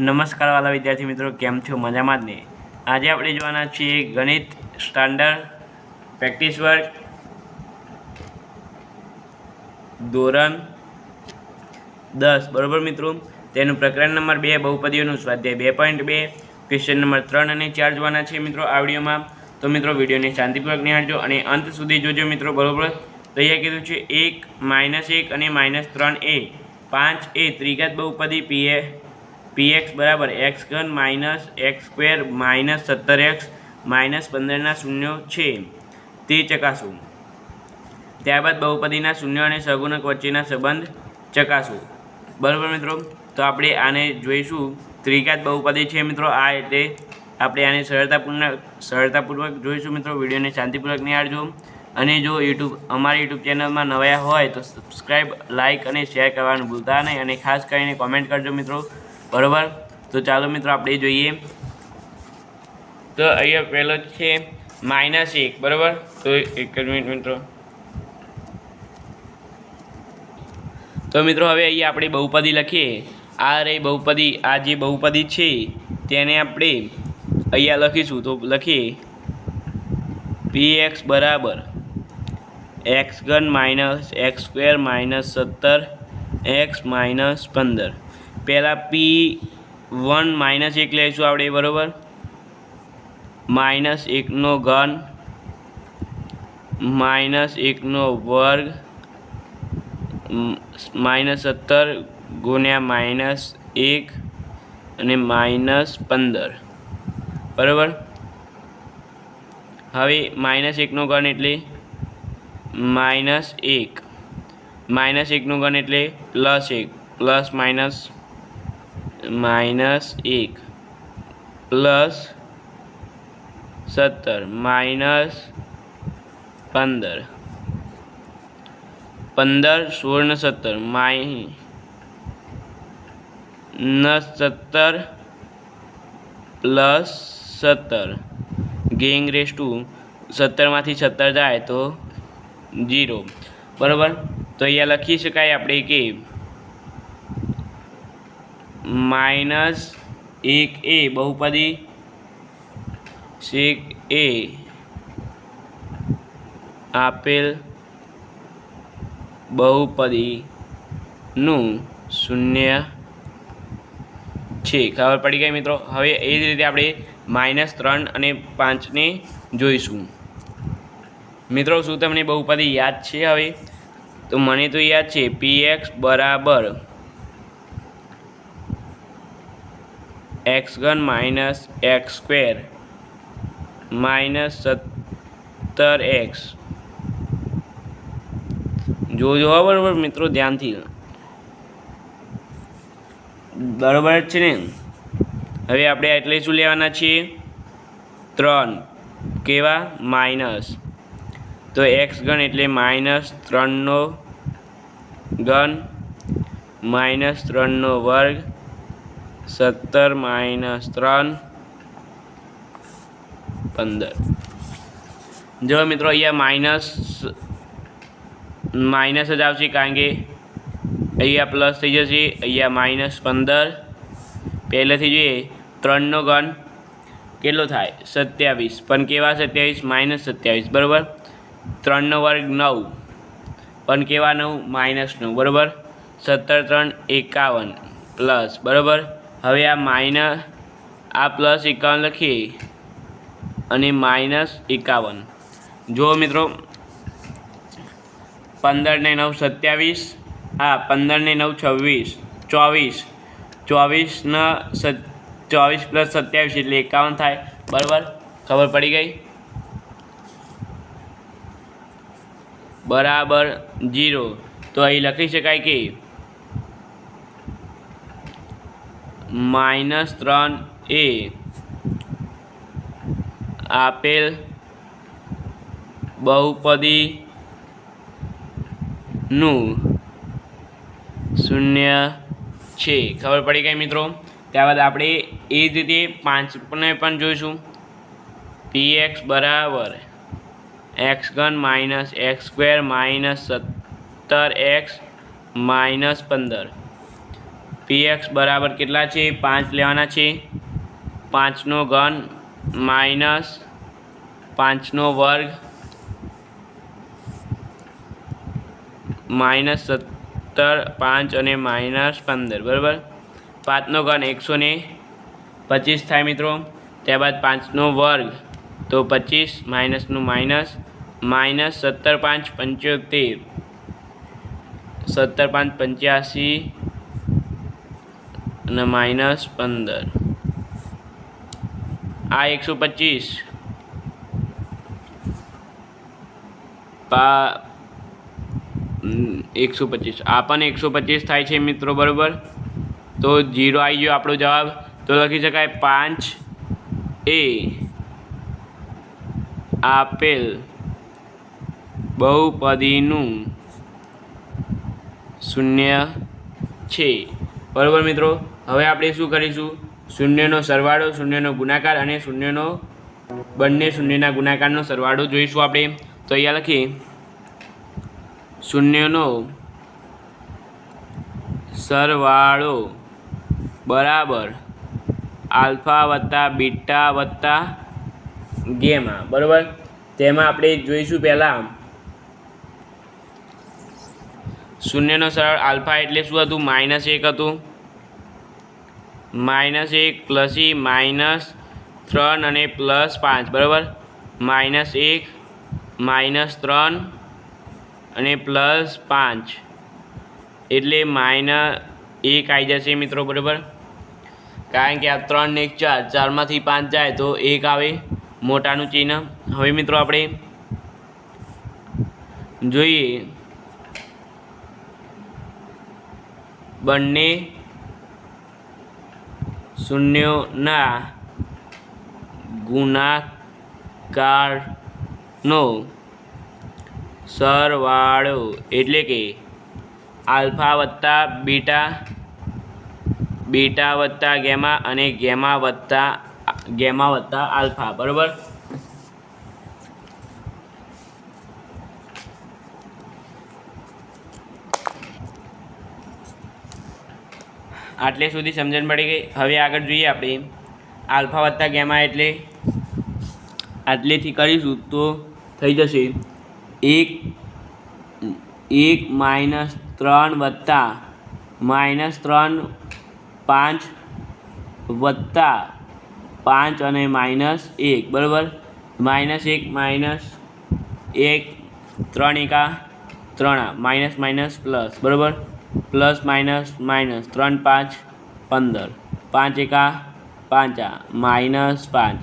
નમસ્કાર વાલા વિદ્યાર્થી મિત્રો, કેમ છો? મજામાં જ ને? આજે આપણે જોવાના છીએ ગણિત સ્ટાન્ડર્ડ પ્રેક્ટિસ વર્ક ધોરણ 10 બરાબર મિત્રો. તેનું પ્રકરણ નંબર 2 બહુપદીઓનું સ્વાધ્યાય 2.2 ક્વેશ્ચન નંબર 3 અને 4 જોવાના છે મિત્રો આ વિડીયોમાં. તો મિત્રો વિડીયોને શાંતિપૂર્વક નિહાળજો અને અંત સુધી જોજો મિત્રો બરાબર. તો અહીંયા કીધું છે 1 -1 અને -3a 5 એ ત્રિઘાત બહુપદી px બરાબર x ઘન minus x square minus 17x minus 15ના શૂન્યો છે તે ચકાસવું. ત્યારબાદ બહુપદીના શૂન્ય અને સહગુણક વચ્ચેના સંબંધ ચકાસવું બરાબર મિત્રો. તો આપણે આને જોઈશું. ત્રિઘાત બહુપદી છે મિત્રો આ, એટલે આપણે આને સરળતાપૂર્વક જોઈશું મિત્રો. વિડીયોને શાંતિપૂર્વક નિહાળજો અને જો અમારી યુટ્યુબ ચેનલમાં નવા હોય તો સબસ્ક્રાઈબ, લાઇક અને શેર કરવાનું ભૂલતા નહીં અને ખાસ કરીને કોમેન્ટ કરજો મિત્રો બરાબર. તો ચાલો મિત્રો આપણે જોઈએ. તો અહીંયા પહેલો છે -1 બરાબર. તો એક જ મિનિટ મિત્રો. તો મિત્રો હવે અહીંયા આપણે બહુપદી લખીએ. આ રહી બહુપદી, આ જે બહુપદી છે તેને આપણે અહીંયા લખીશું. તો લખીએ px બરાબર x ઘન minus x square minus 17x minus 15. પહેલાં p1 -1 લઈશું આપણે બરાબર. -1નો ઘન -1નો વર્ગ -17 ગુણ્યા -1 અને -15 બરાબર. હવે -1નો ઘન એટલે -1, -1નું ઘન એટલે +1, પ્લસ માઇનસ -1 પ્લસ 17 માઇનસ 15, 15 16 ને 17 -17 પ્લસ 17 ગેંગ રેસ ટુ 17માંથી 17 જાય તો 0 બરાબર. તો અહીંયા લખી શકાય આપણે કે -1a બહુપદી sec a આપેલ બહુપદીનું શૂન્ય છે. ખબર પડી ગઈ મિત્રો. હવે એ જ રીતે આપણે -3 અને 5ને જોઈશું મિત્રો. શું તમને બહુપદી યાદ છે? હવે તો મને તો યાદ છે. px બરાબર x ઘન minus x square minus 17x. જોજો બરાબર મિત્રો ધ્યાનથી, બરાબર જ છે ને. હવે આપણે એટલે શું લેવાના છીએ? 3 કેવા માઇનસ. તો x ઘન એટલે -3નો ઘન -3નો વર્ગ 17 -3 15. જો મિત્રો અહીંયા માઇનસ જ આવશે કારણ કે અહીંયા પ્લસ થઈ જશે. અહીંયા -15 પહેલેથી જોઈએ. 3નો ઘન કેટલો થાય? 27, પણ કેવા 27? -27 બરાબર. 3નો વર્ગ 9, પણ કેવા 9? -9 બરાબર. 17 3 51 પ્લસ બરાબર. હવે આ પ્લસ 51 લખીએ અને -51. જો મિત્રો 15 ને 9 27, 15 ને 9 26, 24 પ્લસ 27 એટલે 51 થાય બરાબર. ખબર પડી ગઈ બરાબર 0. તો અહીં લખી શકાય કે -3a આપેલ બહુપદીનું શૂન્ય છે. ખબર પડી ગઈ મિત્રો. ત્યારબાદ આપણે એ જ રીતે 5ને પણ જોઈશું. px બરાબર x ઘન minus x square minus 17x minus 15. px બરાબર કેટલા છે 5 લેવાના છે 5નો ઘન માઇનસ 5નો વર્ગ માઇનસ 17 5 અને માઇનસ 15 બરાબર 5નો ઘન 125 થાય મિત્રો ત્યારબાદ 5નો વર્ગ તો 25 માઇનસનું માઇનસ માઇનસ 17 5 75 17 5 85 અને માઇનસ 15 આ 125 125 આ પણ 125 થાય છે મિત્રો બરાબર તો 0 આવી ગયો આપણો જવાબ તો લખી શકાય 5 એ આપેલ બહુપદીનું શૂન્ય છે બરાબર મિત્રો હવે આપણે શું કરીશું શૂન્યનો સરવાળો શૂન્યનો ગુણાકાર અને શૂન્યનો બંને શૂન્યના ગુણાકારનો સરવાળો જોઈશું આપણે તો અહીંયા લખીએ શૂન્યનો સરવાળો બરાબર આલ્ફા વત્તા બીટા વત્તા ગેમા બરાબર તેમાં આપણે જોઈશું પહેલાં શૂન્યનો સરળ આલ્ફા એટલે શું હતું -1 હતું -1 પ્લસ -3 અને +5 બરાબર -1 -3 અને +5 એટલે -1 આવી જશે મિત્રો બરાબર કારણ કે આ 3 ને 1 4 4માંથી 5 જાય તો 1 આવે મોટાનું ચિહ્ન હવે મિત્રો આપણે જોઈએ બંને શૂન્યોના ગુણાકારનો સરવાળો એટલે કે આલ્ફા વત્તા બીટા બીટા વત્તા ગેમા અને ગેમા વત્તા આલ્ફા બરાબર આટલે સુધી સમજણ પડી ગઈ હવે આગળ જોઈએ આપણે આલ્ફા વત્તા ગેમા એટલે આટલેથી કરીશું તો થઈ જશે 1 -3 વત્તા -3 5 વત્તા 5 અને -1 બરાબર -1 -1 3 એકા 3 માઇનસ માઇનસ પ્લસ બરાબર પ્લસ માઇનસ માઇનસ 3 5 15 5 એકા 5 -5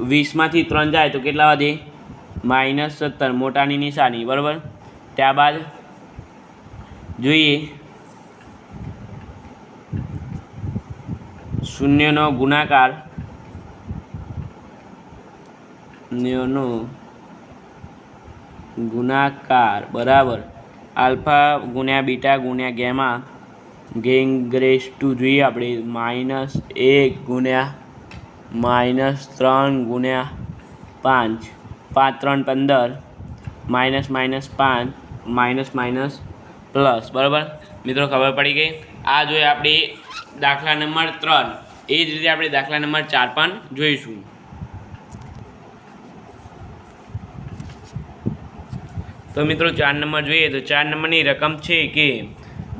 20માંથી 3 જાય તો કેટલા વધે -17 મોટાની નિશાની બરાબર ત્યારબાદ જોઈએ શૂન્યનો ગુણાકાર બરાબર આલ્ફા ગુણ્યા બીટા ગુણ્યા ગેમા ગેંગ્રેસ્ટુ જોઈએ આપણે -1 ગુણ્યા -3 ગુણ્યા 5 5 3 15 minus minus 5 minus minus plus બરાબર મિત્રો ખબર પડી ગઈ આ જોઈએ આપણે દાખલા નંબર 3 એ જ રીતે આપણે દાખલા નંબર 4 પણ જોઈશું તો મિત્રો 4 નંબર જોઈએ તો 4 નંબરની રકમ છે કે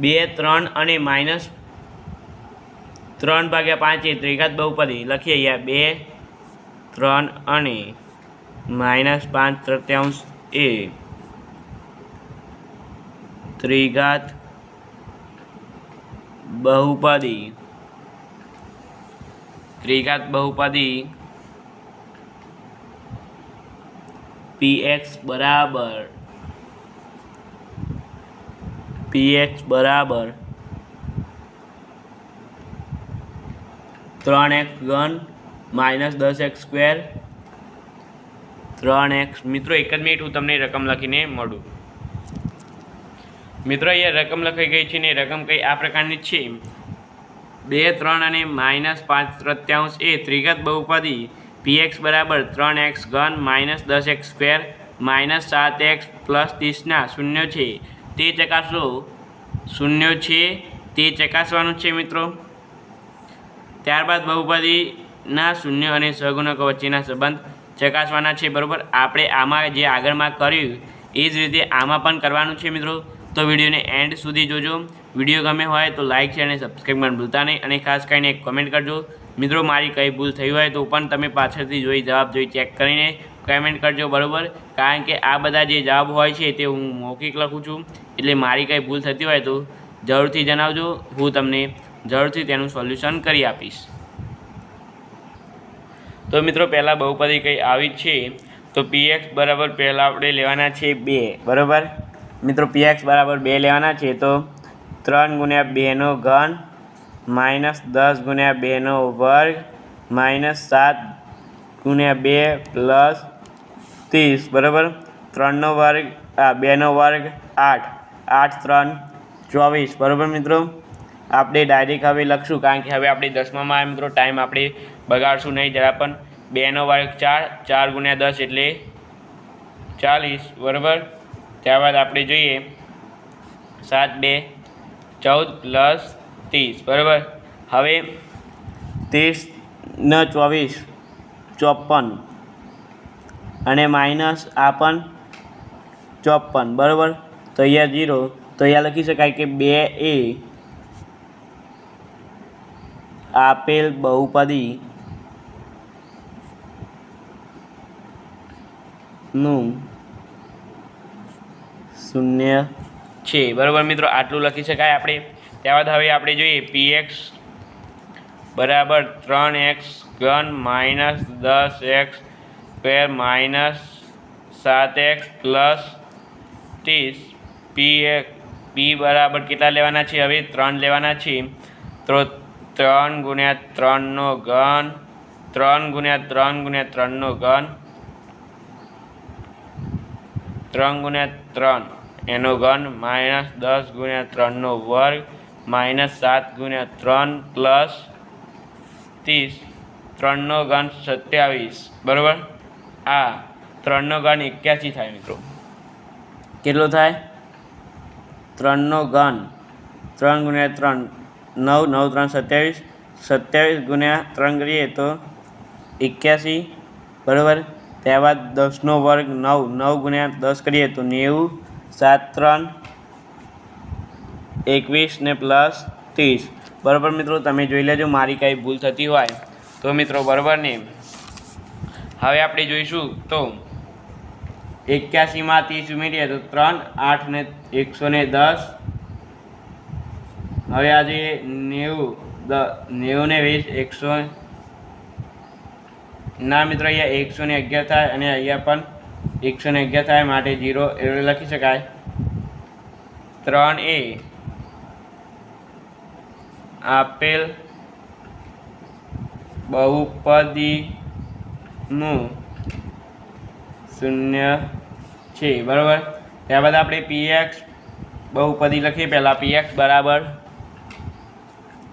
2 3 અને -3/5 એ ત્રિઘાત બહુપદી લખીએ અહીંયા 2 3 અને -5/3 એ ત્રિઘાત બહુપદી px બરાબર 3x ઘન -10x સ્ક્વેર 3x મિત્રો એક જ મિનિટ હું તમને રકમ લખીને મળું મિત્રો અહીંયા રકમ લખાઈ ગઈ છે ને રકમ કઈ આ પ્રકારની છે 2 3 અને -5/3 એ ત્રિઘાત બહુપદી px બરાબર 3x ઘન -10x સ્ક્વેર -7x + 30 ના શૂન્ય છે તે ચકાસો શૂન્ય છે તે ચકાસવાનું છે મિત્રો. ત્યારબાદ બહુપદીના શૂન્ય અને સહગુણકો વચ્ચેના સંબંધ ચકાસવાના છે. બરાબર, આપણે આમાં જે આગળમાં કર્યું એ જ રીતે આમાં પણ કરવાનું છે મિત્રો. તો વિડીયોને એન્ડ સુધી જોજો. વિડીયો ગમે હોય તો લાઇક છે અને સબસ્ક્રાઈબ કરવાનું ભૂલતા નહીં. અને ખાસ કરીને એક કમેન્ટ કરજો મિત્રો. મારી કંઈ ભૂલ થઈ હોય તો પણ તમે પાછળથી જવાબ જોઈ ચેક કરીને કમેન્ટ કરજો. બરાબર, કારણ કે આ બધા જે જવાબ હોય છે તે હું મૌખિક લખું છું, એટલે મારી કંઈ ભૂલ થતી હોય તો જરૂરથી જણાવજો. હું તમને જરૂરથી તેનું સોલ્યુશન કરી આપીશ. તો મિત્રો પહેલાં બહુપદી કંઈ આવી છે તો px બરાબર પહેલાં આપણે લેવાના છે 2. બરાબર મિત્રો, px બરાબર 2 લેવાના છે. તો 3 ગુણ્યા 2નો ઘન માઇનસ 10 ગુણ્યા 2નો વર્ગ માઇનસ 7 ગુણ્યા 2 પ્લસ 30. બરાબર, 3નો વર્ગ 2નો વર્ગ 8, 8 3 24. બરાબર મિત્રો, આપણે ડાયરેક્ટ હવે લખશું, કારણ કે હવે આપણે 10માં મિત્રો ટાઈમ આપણે બગાડશું નહીં જરા પણ. 2નો વર્ગ 4, 4 ગુણ્યા 10 એટલે 40. બરાબર, ત્યારબાદ આપણે જોઈએ 7 2 14 પ્લસ 30. બરાબર, હવે 30 ને 24 54 અને માઇનસ આ પણ 54. બરાબર, તો અહીંયા 0. તો અહીંયા લખી શકાય કે 2 એ આપેલ બહુપદી નું શૂન્ય છે. બરાબર મિત્રો, આટલું લખી શકાય આપણે. ત્યારબાદ હવે આપણે જોઈએ px બરાબર 3x ઘન minus 10x square minus 7x plus 30. p બરાબર કેટલા લેવાના છે? હવે 3 લેવાના છે. તો 3 ગુણ્યા 3નો ઘન, 3 ગુણ્યા 3 ગુણ્યા 3નો ઘન, 3 ગુણ્યા 3 એનો ઘન માઇનસ 10 ગુણ્યા 3નો વર્ગ માઇનસ 7 ગુણ્યા 3 પ્લસ 30. 3નો ઘન 27. બરાબર, આ 3નો ઘન 81 થાય મિત્રો. કેટલો થાય? 3નો ઘન 3 ગુણ્યા 3 9, 9 3 27, 27 ગુણ્યા 3 કરીએ તો 81. બરાબર, ત્યારબાદ 10નો વર્ગ 9, 9 ગુણ્યા 10 કરીએ તો 90, 7 3 21 ને પ્લસ 30. બરાબર મિત્રો, તમે જોઈ લેજો મારી કંઈ ભૂલ થતી હોય તો મિત્રો. બરાબર ને, હવે આપણે જોઈશું તો 81માં 30 ઉમેરીએ તો 3, 8 ને 110. હવે આજે 90 ને 20 100 ના મિત્રો, અહીંયા 111 થાય અને અહીંયા પણ 111 થાય, માટે 0 એટલે લખી શકાય 3 એ આપેલ બહુપદીનું શૂન્ય છે. બરાબર, ત્યારબાદ આપણે px બહુપદી લખીએ. પહેલાં px બરાબર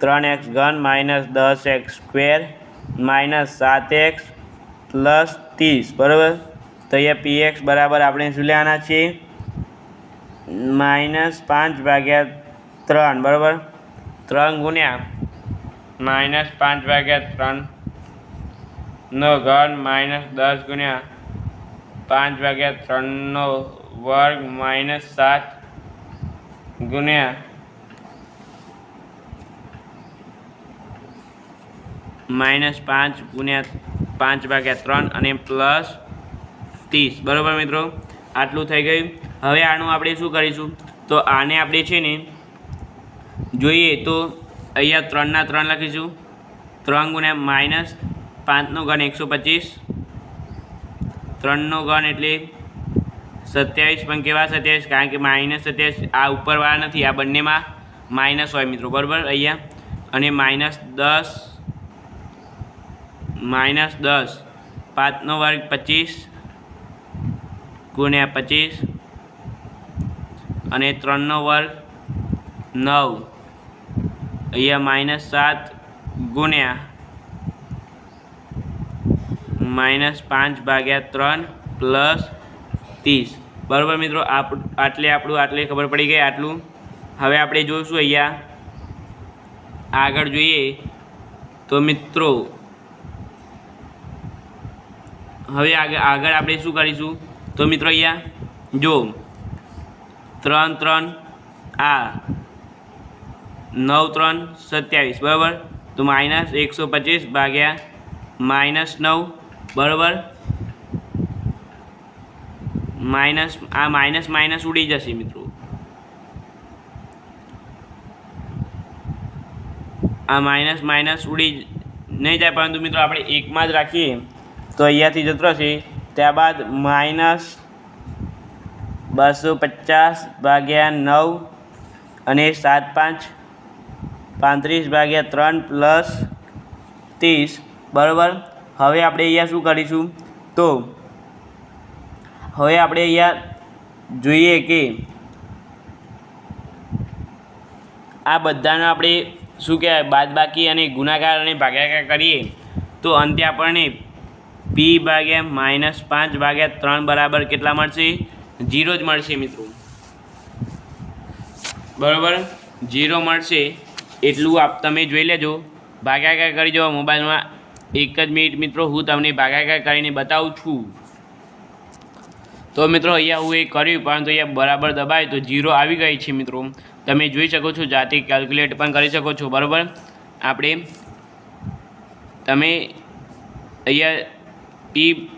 3x ઘન minus 10x square minus 7x plus 30. બરાબર, તો અહીંયા px બરાબર આપણે શું લેવાના છીએ? માઇનસ 5/3. બરાબર, 3 ગુણ્યા માઇનસ 5/3નો ઘન માઇનસ 10 ગુણ્યા 5/3નો વર્ગ માઇનસ 7 ગુણ્યા માઇનસ 5 ગુણ્યા 5/3 અને પ્લસ 30. બરાબર મિત્રો, આટલું થઈ ગયું. હવે આનું આપણે શું કરીશું? તો આને આપણે છે ને જોઈએ તો અહીંયા 3 ના 3 લખીશું. 3 ગુણ્યા માઇનસ 5નો ઘન 125, 3નો ઘન એટલે 27. પણ કેવા 27? કારણ કે માઇનસ 27 આ ઉપરવાળા નથી, આ બંનેમાં માઇનસ હોય મિત્રો. બરાબર, અહીંયા અને માઇનસ 10, માઇનસ 10 5નો વર્ગ 25 ગુણ્યા 25 અને 3નો વર્ગ 9. અહીંયા માઇનસ 7 ગુણ્યા માઇનસ 5/3 પ્લસ 30. બરાબર મિત્રો, આટલે ખબર પડી ગઈ આટલું. હવે આપણે જોઈશું અહીંયા આગળ જોઈએ તો મિત્રો હવે આગળ આપણે શું કરીશું તો મિત્રો અહીંયા જો 3 3 આ 9 3 27 બરાબર તો -125 ભાગ્યા -9 બરાબર માઇનસ આ માઇનસ ઉડી જશે મિત્રો આ માઇનસ ઉડી નહીં જાય પરંતુ મિત્રો આપણે એકમાં જ રાખીએ તો અહીંયાથી જતો રહેશે ત્યારબાદ -250 ભાગ્યા 9 અને 7 5 35 ભાગ્યા 3 પ્લસ 30 બરાબર હવે આપણે અહીંયા શું કરીશું તો હવે આપણે અહીંયા જોઈએ કે આ બધાનો આપણે શું કહેવાય બાદબાકી અને ગુણાકાર અને ભાગાકાર કરીએ તો અંતે આપણને p ભાગ્યા -5 ભાગ્યા 3 બરાબર કેટલા મળશે 0 જ મળશે મિત્રો બરાબર 0 મળશે એટલું તમે જોઈ લેજો ભાગાકાર કરી જુઓ મોબાઈલમાં એક જ મિનિટ મિત્રો હું તમને ભાગાકાર કરીને બતાવું છું તો મિત્રો અહીંયા હું એ કર્યું પરંતુ અહીંયા બરાબર દબાય તો 0 આવી ગઈ છે મિત્રો તમે જોઈ શકો છો જાતે કેલ્ક્યુલેટ પણ કરી શકો છો બરાબર આપણે તમે અહીંયા p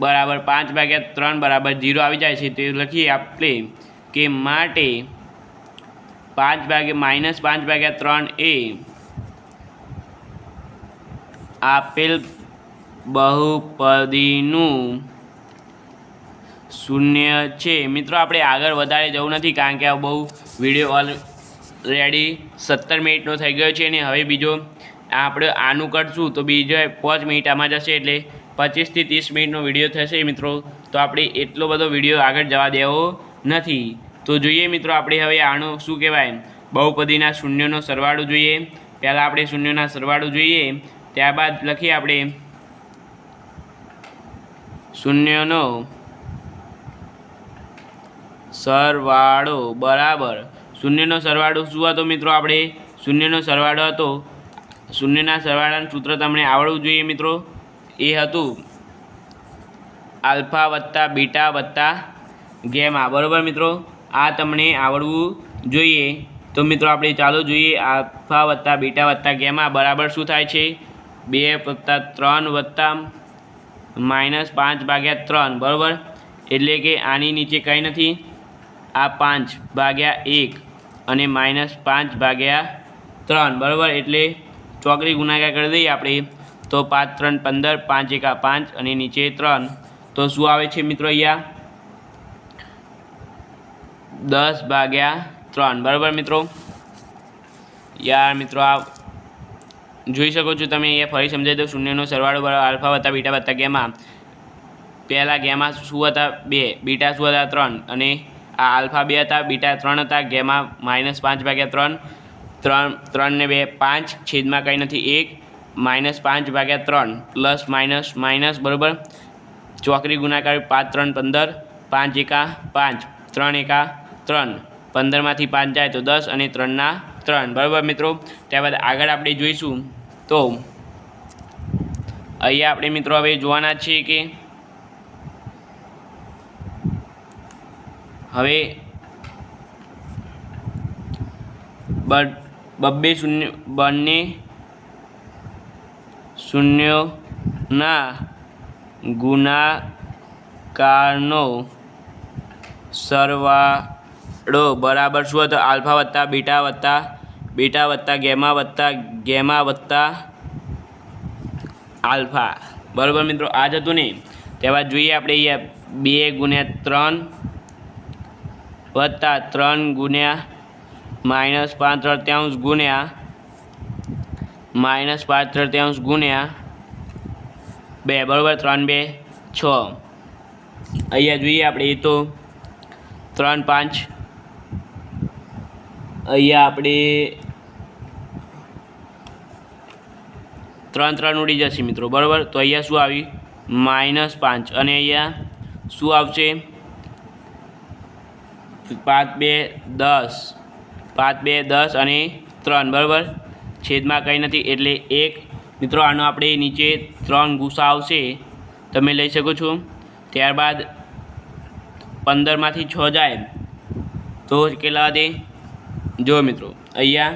બરાબર 5 ભાગ્યા 3 બરાબર 0 આવી જાય છે તો લખીએ આપણે કે માટે -5 ભાગ્યા 3 એ આપેલ બહુપદીનું શૂન્ય છે મિત્રો આપણે આગળ વધારે જવું નથી કારણ કે આ બહુ વિડીયો ઓલરેડી 17 મિનિટનો થઈ ગયો છે અને હવે બીજો આપણે આનું કરશું તો બીજો 5 મિનિટ આમાં જશે એટલે 25 થી 30 મિનિટનો વિડીયો થશે મિત્રો તો આપણે એટલો બધો વિડીયો આગળ જવા દેવો નથી તો જોઈએ મિત્રો આપણે હવે આનું શું કહેવાય બહુપદીના શૂન્યનો સરવાળો જોઈએ પહેલાં આપણે શૂન્યના સરવાળો જોઈએ ત્યારબાદ લખીએ આપણે શૂન્યનો સરવાળો બરાબર શૂન્યનો સરવાળો શું હતો મિત્રો આપણે શૂન્યનો સરવાળો હતો શૂન્યના સરવાળાનું સૂત્ર તમને આવડવું જોઈએ મિત્રો એ હતું આલ્ફા વત્તા બીટા વત્તા ગેમા બરાબર મિત્રો આ તમને આવડવું જોઈએ તો મિત્રો આપણે ચાલો જોઈએ આલ્ફા વત્તા બીટા વત્તા ગેમા બરાબર શું થાય છે 2 વત્તા 3 વત્તા -5 ભાગ્યા 3 બરાબર એટલે કે આની નીચે કંઈ નથી આ 5 ભાગ્યા 1 અને -5 ભાગ્યા 3 બરાબર એટલે ચોકડી ગુણાકાર કરી દઈએ આપણે તો 5 3 15 5 1 5 અને નીચે 3 તો શું આવે છે મિત્રો અહીંયા 10 ભાગ્યા 3 બરાબર મિત્રો યાર મિત્રો આ જોઈ શકો છો તમે અહીંયા ફરી સમજાવી દો શૂન્યનો સરવાળો બરાબર આલ્ફા વત્તા બીટા વત્તા ગેમા પહેલાં ગેમા શું હતા 2 બીટા શું હતા 3 અને આ આલ્ફા 2 હતા બીટા 3 હતા ગેમા -5 ભાગ્યા 3 ને 2 5 છેદમાં કંઈ નથી 1 -5 ભાગ્યા 3 પ્લસ માઇનસ બરાબર ચોકડી ગુણાકાર 5 3 15 5 1 5 3 1 3 15માંથી 5 જાય તો 10 અને 3 3 બરાબર મિત્રો ત્યારબાદ આગળ આપણે જોઈશું તો અહીંયા આપણે મિત્રો હવે જોવાના છીએ કે હવે બંને શૂન્યોના ગુણાકારનો સરવાળો બરાબર શું હતો આલ્ફા વત્તા બીટા વત્તા ગેમા વત્તા આલ્ફા બરાબર મિત્રો આ જ હતું ને ત્યારબાદ જોઈએ આપણે અહીંયા 2 × 3 વત્તા 3 ગુણ્યા -5/3 ગુણ્યા -5/3 ગુણ્યા 2 બરાબર 3 2 6 અહીંયા જોઈએ આપણે એ તો 3 5 અહીંયા આપણે 3 3 ઉડી જશે મિત્રો બરાબર તો અહીંયા શું આવી -5 અને અહીંયા શું આવશે 5 2 10 5 2 10 અને 3 બરાબર છેદમાં કંઈ નથી એટલે 1 મિત્રો આનો આપણે નીચે 3 ગુસા આવશે તમે લઈ શકો છો। ત્યારબાદ 15માંથી 6 જાય તો કેટલા વધે જો મિત્રો અહીંયા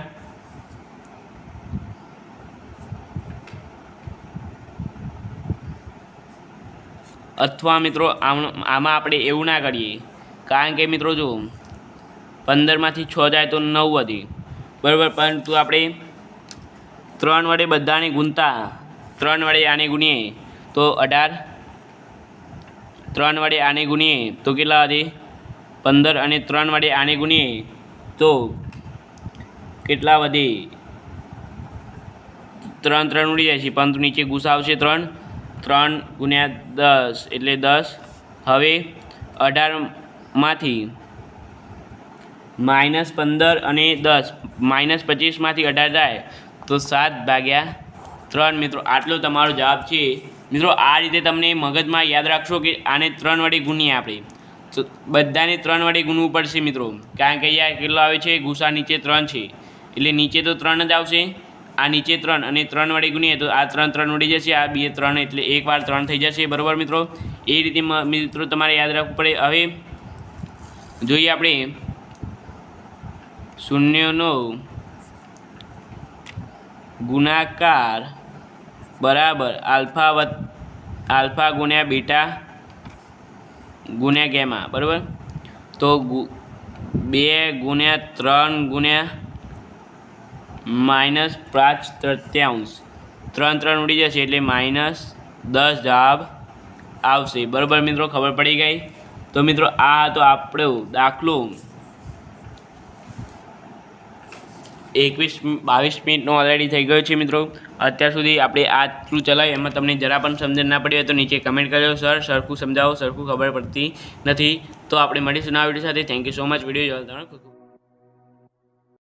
અથવા મિત્રો આમાં આપણે એવું ના કરીએ કારણ કે મિત્રો જો 15માંથી 6 જાય તો 9 વધે બરાબર, પરંતુ આપણે 3 વડે બધાને ગુણતા 3 વડે આને ગુણીએ તો 18, 3 વડે આને ગુણીએ તો કેટલા વધે 15 અને 3 વડે આને ગુણીએ તો કેટલા વધે 3 ઉડી જાય છે પરંતુ નીચે ગુસા આવશે 3 ગુણ્યા 10 એટલે 10। હવે 18માંથી -15 અને 10 -25માંથી 18 જાય તો 7/3 મિત્રો આટલો તમારો જવાબ છે। મિત્રો આ રીતે તમને મગજમાં યાદ રાખશો કે આને 3 વડે ગુણીએ આપણે તો બધાને 3 વડે ગુણવું પડશે મિત્રો કારણ કે અહીંયા કેટલો આવે છે ગુસા નીચે 3 છે એટલે નીચે તો 3 જ આવશે, આ નીચે 3 અને 3 વડે ગુણીએ તો આ 3 ઉડી જશે, આ 2 3 એટલે 1 વાર 3 થઈ જશે બરાબર મિત્રો। એ રીતે મિત્રો તમારે યાદ રાખવું પડે। હવે જોઈએ આપણે શૂન્યનો ગુણાકાર બરાબર આલ્ફા ગુણ્યા બીટા ગુણ્યા ગેમા બરાબર। તો 2 ગુણ્યા 3 ગુણ્યા -5/3 3 ઉડી જશે એટલે -10 જવાબ આવશે બરાબર મિત્રો। ખબર પડી ગઈ? તો મિત્રો આ હતો આપણો દાખલો 22 મિનિટનો ઓલરેડી થઈ ગયો છે મિત્રો। અત્યાર સુધી આપણે આટલું ચલાવ્યું એમાં તમને જરા પણ સમજણ ના પડી હોય તો નીચે કમેન્ટ કરજો, સર સરખું સમજાવો, સરખું ખબર પડતી નથી। તો આપણે મળીશું નવા વિડીયો સાથે। Thank you so much video જોવા.